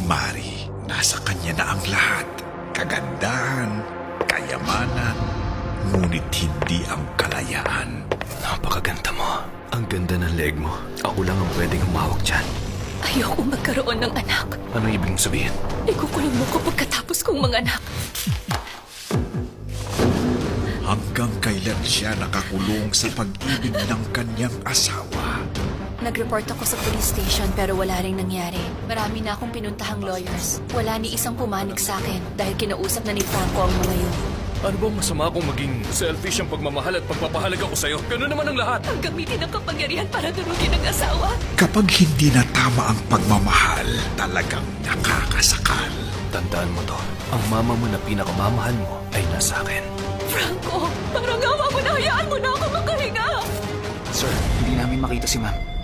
Mari, nasa kanya na ang lahat. Kagandahan, kayamanan, ngunit hindi ang kalayaan. Napakaganda mo. Ang ganda ng leg mo. Ako lang ang pwedeng humawak dyan. Ayoko magkaroon ng anak. Anong ibig mong sabihin? Ikukulong mo ko pagkatapos kong manganak. Hanggang kailan siya nakakulong sa pag-ibig ng kanyang asawa? Nag-report ako sa police station pero wala ring nangyari. Marami na akong pinuntahang lawyers. Wala ni isang pumanig sa akin dahil kinausap na ni Franco ang mga yun. Ano bang masama kung maging selfish ang pagmamahal at pagpapahalaga ko sa'yo? Ganun naman ang lahat. Ang gamitin ng kapangyarihan para durugin ang asawa. Kapag hindi na tama ang pagmamahal, talagang nakakasakal. Tandaan mo to. Ang mama mo na pinakamamahal mo ay nasa akin. Franco, parang awa mo na hayaan mo na ako makahinga. Sir, hindi namin makita si ma'am.